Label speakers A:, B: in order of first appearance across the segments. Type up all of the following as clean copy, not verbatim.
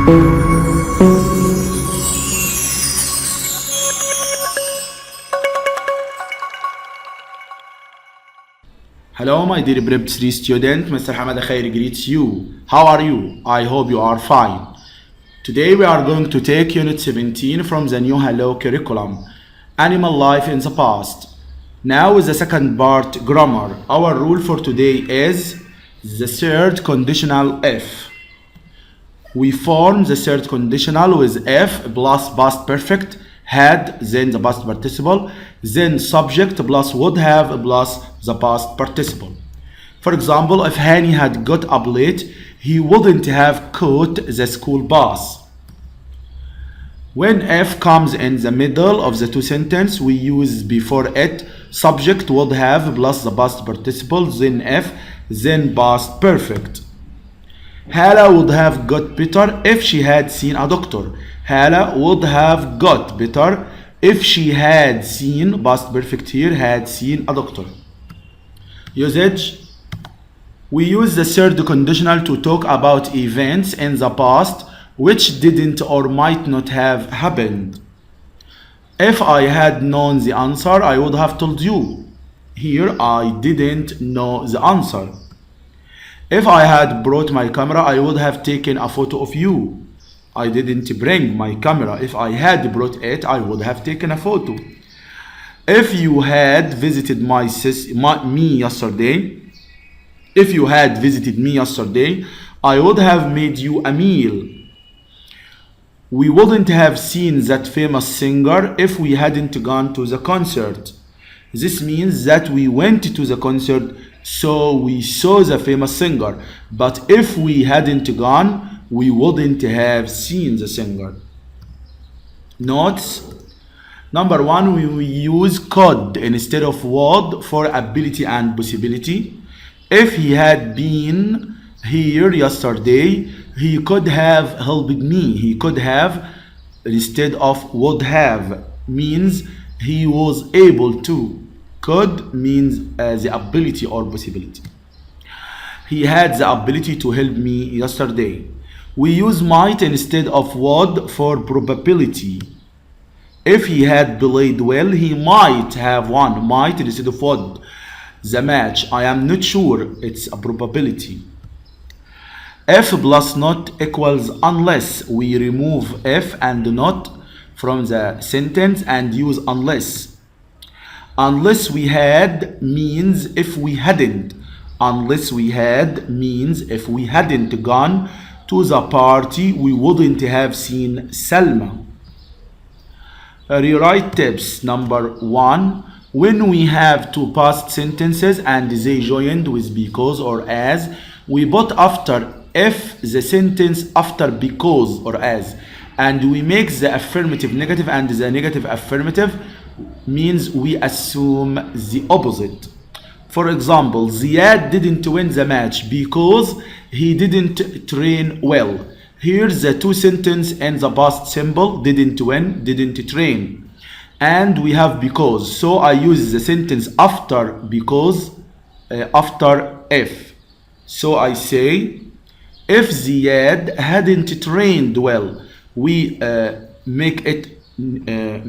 A: Hello, my dear Prep 3 student. Mr. Hamad Khair greets you. How are you? I hope you are fine. Today we are going to take Unit 17 from the new Hello curriculum, Animal Life in the Past. Now is the second part, Grammar. Our rule for today is the third conditional if. We form the third conditional with if plus past perfect, had, then the past participle, then subject plus would have plus the past participle. For example, if Hani had got up late, he wouldn't have caught the school bus. When if comes in the middle of the two sentences, we use before it subject would have plus the past participle, then if, then past perfect. Hala would have got better if she had seen a doctor. Hala would have got better if she had seen, past perfect here, had seen a doctor. Usage. We use the third conditional to talk about events in the past which didn't or might not have happened. If I had known the answer, I would have told you. Here, I didn't know the answer. If I had brought my camera, I would have taken a photo of you. I didn't bring my camera. If I had brought it, I would have taken a photo. If you had visited me yesterday, I would have made you a meal. We wouldn't have seen that famous singer if we hadn't gone to the concert. This means that we went to the concert, so we saw the famous singer. But if we hadn't gone, we wouldn't have seen the singer. Notes. Number one, we use could instead of would for ability and possibility. If he had been here yesterday, he could have helped me. He could have instead of would have means he was able to. Could means the ability or possibility. He had the ability to help me yesterday. We use might instead of would for probability. If he had played well, he might have won. Might instead of would. The match. I am not sure. It's a probability. If plus not equals unless. We remove if and not from the sentence and use unless. Unless we had means if we hadn't. Unless we had means if we hadn't gone to the party, we wouldn't have seen Salma. Rewrite tips. Number one, when we have two past sentences and they joined with because or as, we put after if the sentence after because or as, and we make the affirmative negative and the negative affirmative, means we assume the opposite. For example, Ziad didn't win the match because he didn't train well. Here's the two sentences in the past simple: didn't win, didn't train. And we have because. So I use the sentence after because, after if. So I say, if Ziad hadn't trained well, we make it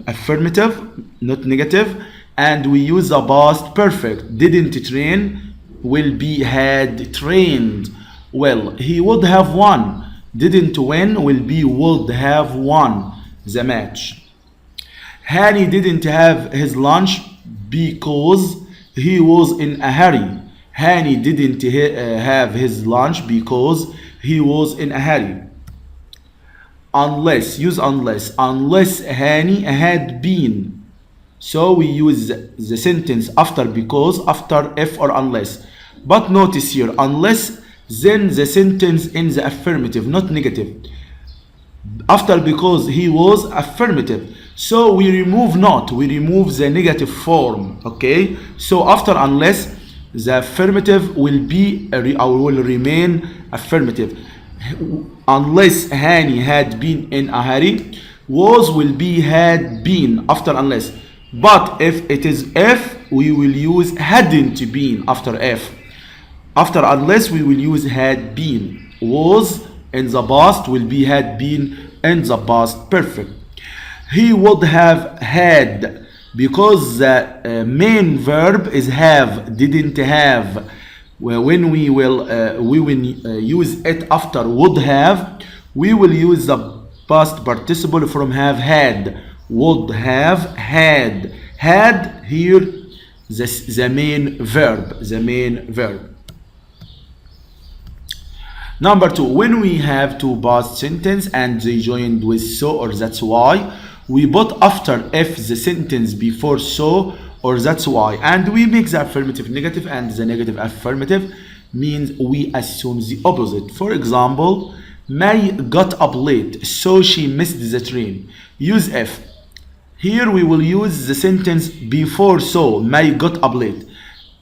A: affirmative, not negative, and we use the past perfect. Didn't train will be had trained well. He would have won. Didn't win will be would have won the match. Hani didn't have his lunch because he was in a hurry. Hani didn't have his lunch because he was in a hurry. Unless, use unless. Unless Hani had been. So we use the sentence after because, after if or unless. But notice here, unless, then the sentence in the affirmative, not negative. After because he was affirmative. So we remove not, we remove the negative form. Okay? So after unless, the affirmative will be or will remain affirmative. Unless Hani had been in a hurry, was will be had been after unless. But if it is if, we will use hadn't been after if. After unless, we will use had been. Was in the past will be had been in the past perfect. He would have had, because the main verb is have, didn't have. When we will use it after would have, we will use the past participle from have had. Would have had. Had here the main verb. Number 2, when we have two past sentence and they joined with so or that's why, we put after if the sentence before so or that's why, and we make the affirmative negative and the negative affirmative, means we assume the opposite. For example, May got up late, so she missed the train. Use if. Here we will use the sentence before so, May got up late,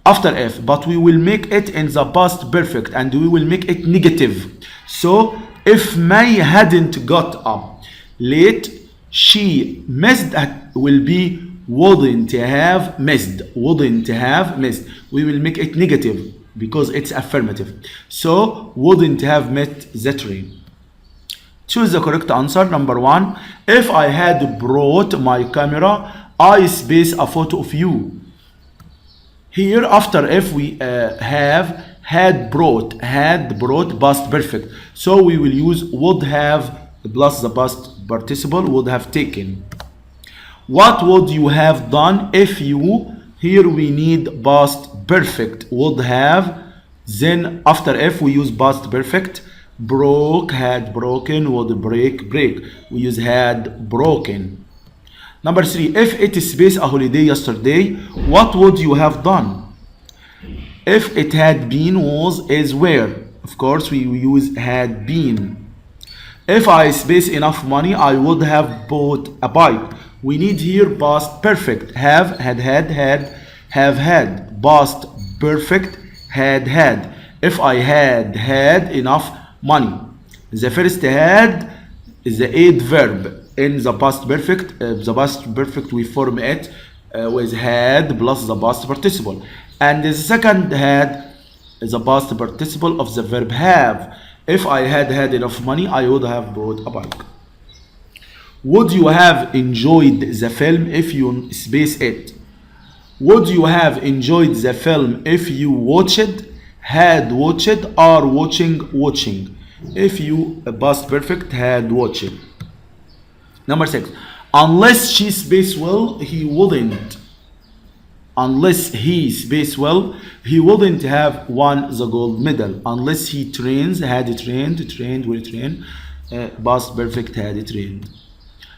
A: after if, but we will make it in the past perfect and we will make it negative. So if May hadn't got up late, she missed will be wouldn't have missed. We will make it negative because it's affirmative. So wouldn't have met the train. Choose the correct answer. Number 1, if I had brought my camera, I space a photo of you. Here after if we have had brought past perfect, so we will use would have plus the past participle, would have taken. What would you have done if you? Here we need past perfect, would have. Then after if we use past perfect. Broke, had broken, would break. We use had broken. Number 3, if it is space a holiday yesterday, what would you have done? If it had been, was, is, were. Of course, we use had been. If I space enough money, I would have bought a bike. We need here past perfect. Have, had, have had. Past perfect, had. If I had enough money. The first had is the aid verb. In the past perfect we form it with had plus the past participle. And the second had is the past participle of the verb have. If I had enough money, I would have bought a bike. Would you have enjoyed the film if you space it? Would you have enjoyed the film if you watched, had watched, are watching? If you past perfect, had watched. Number 6, unless she space well, he wouldn't. Unless he space well, he wouldn't have won the gold medal. Unless he trains, had trained, will train, past perfect, had trained.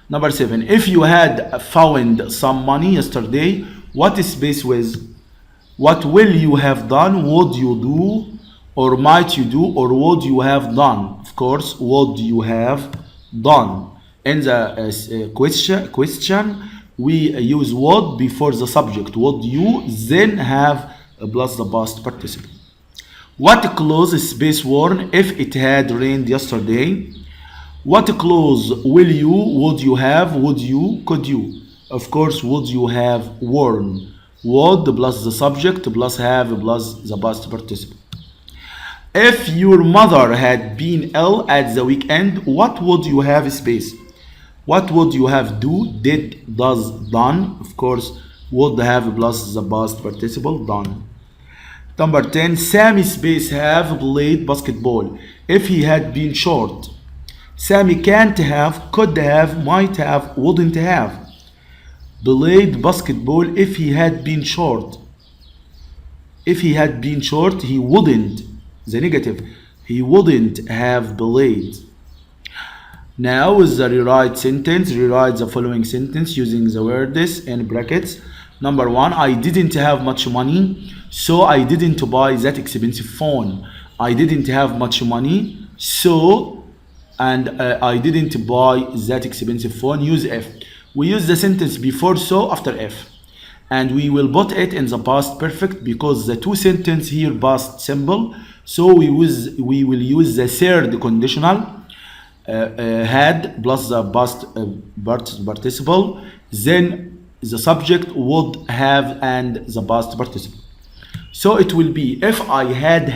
A: Number 7, if you had found some money yesterday, what is space with? What will you have done? Would you do? Or might you do? Or would you have done? Of course, would you have done. In the question, we use would before the subject. Would you then have plus the past participle. What clothes is space worn if it had rained yesterday? What clothes will you, would you have, would you, could you? Of course, would you have worn. Would plus the subject plus have plus the past participle. If your mother had been ill at the weekend, what would you have space? What would you have do, did, does, done? Of course, would have plus the past participle, done. Number 10, Sammy space have played basketball if he had been short. Sammy can't have, could have, might have, wouldn't have played basketball if he had been short. If he had been short, he wouldn't. The negative, he wouldn't have played. Now with the rewrite sentence, rewrite the following sentence using the words in brackets. Number 1, I didn't have much money, so I didn't buy that expensive phone. I didn't have much money, so, and I didn't buy that expensive phone. Use if. We use the sentence before so, after if. And we will put it in the past perfect because the two sentences here past simple. So we will use the third conditional, had plus the past participle, then the subject would have and the past participle. So it will be if I had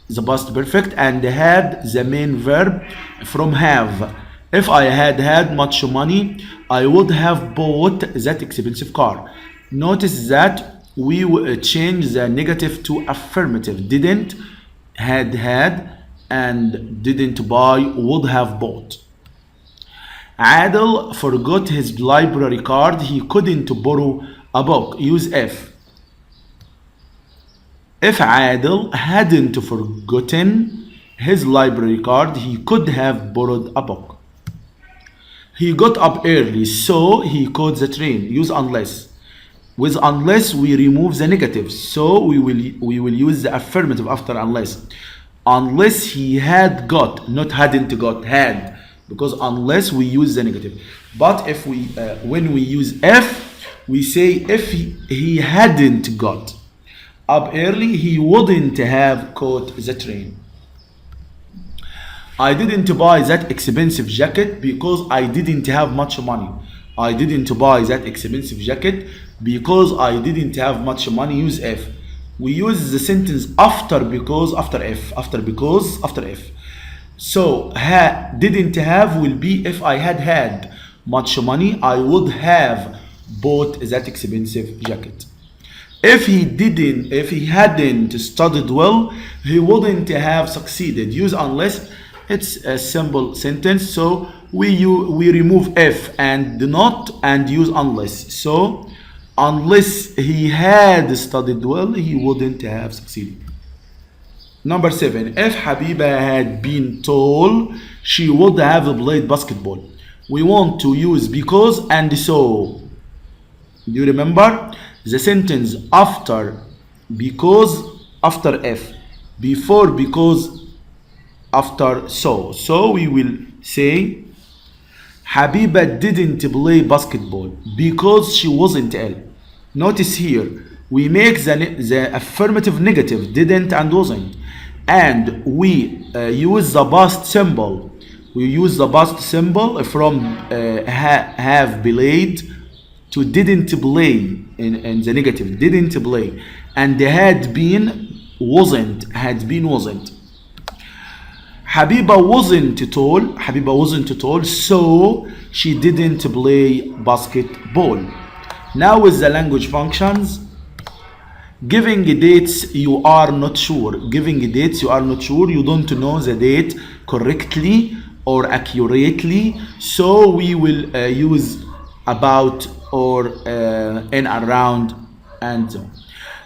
A: the past perfect, and had the main verb from have. If I had much money, I would have bought that expensive car. Notice that we change the negative to affirmative. Didn't, had, and didn't buy, would have bought. Adel forgot his library card. He couldn't borrow a book. Use if. If Adel hadn't forgotten his library card, he could have borrowed a book. He got up early, so he caught the train. Use unless. With unless, we remove the negative, so we will use the affirmative after unless. Unless he had got, not hadn't got, had, because unless we use the negative. But if we when we use if, we say if he hadn't got up early, he wouldn't have caught the train. I didn't buy that expensive jacket because I didn't have much money. I didn't buy that expensive jacket because I didn't have much money. Use if. We use the sentence after because, after if, after because, after if. So didn't have will be if I had much money, I would have bought that expensive jacket. If he hadn't studied well, he wouldn't have succeeded. Use unless. It's a simple sentence, so we remove if and not and use unless. So unless he had studied well, he wouldn't have succeeded. Number 7. If Habiba had been tall, she would have played basketball. We want to use because and so. Do you remember? The sentence after because, after if, before because, after so. So we will say Habiba didn't play basketball because she wasn't ill. Notice here we make the affirmative negative, didn't and wasn't, and we use the past symbol. We use the past symbol from have played to didn't play in the negative, didn't play, and had been wasn't, had been wasn't. Habiba wasn't tall, so she didn't play basketball. Now with the language functions, giving dates you are not sure. Giving dates you are not sure, you don't know the date correctly or accurately, so we will use about or in, around, and so on.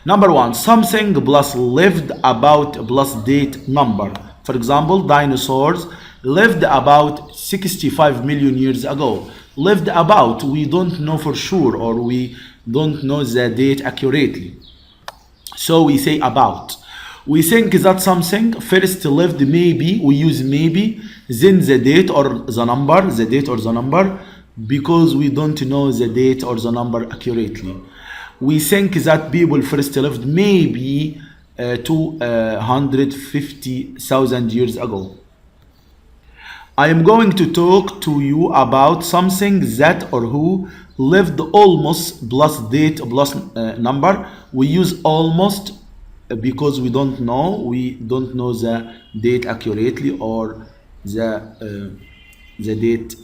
A: Number 1, something plus lived, about plus date, number. For example, dinosaurs lived about 65 million years ago. Lived about, we don't know for sure, or we don't know the date accurately. So we say about. We think that something first lived, maybe, we use maybe, then the date or the number, because we don't know the date or the number accurately. We think that people first lived maybe 250,000 years ago. I am going to talk to you about something that or who lived almost plus date plus number. We use almost because we don't know the date accurately or the date.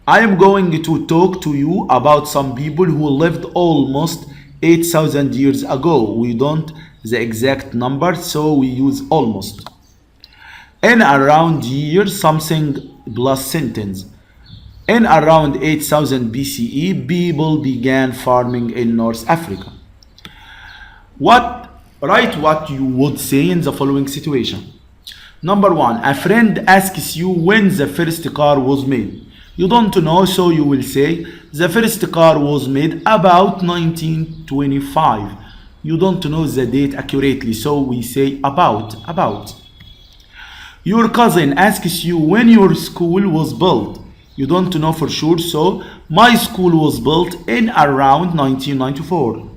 A: I am going to talk to you about some people who lived almost 8,000 years ago. We don't the exact number, so we use almost. In around years, something plus sentence. In around 8000 BCE, people began farming in North Africa. Write what you would say in the following situation. Number 1, a friend asks you when the first car was made. You don't know, so you will say the first car was made about 1925. You don't know the date accurately, so we say about. Your cousin asks you when your school was built. You don't know for sure, so my school was built in around 1994.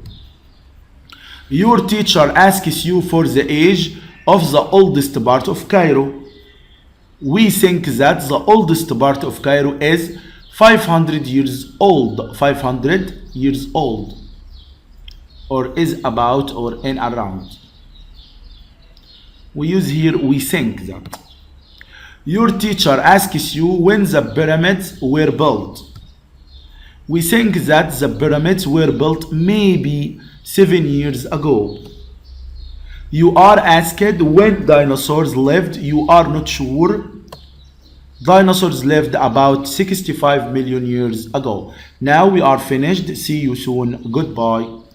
A: Your teacher asks you for the age of the oldest part of Cairo. We think that the oldest part of Cairo is 500 years old. 500 years old. Or is about or in around. We use here we think that. Your teacher asks you when the pyramids were built. We think that the pyramids were built maybe 7 years ago. You are asked when dinosaurs lived. You are not sure. Dinosaurs lived about 65 million years ago. Now we are finished. See you soon. Goodbye.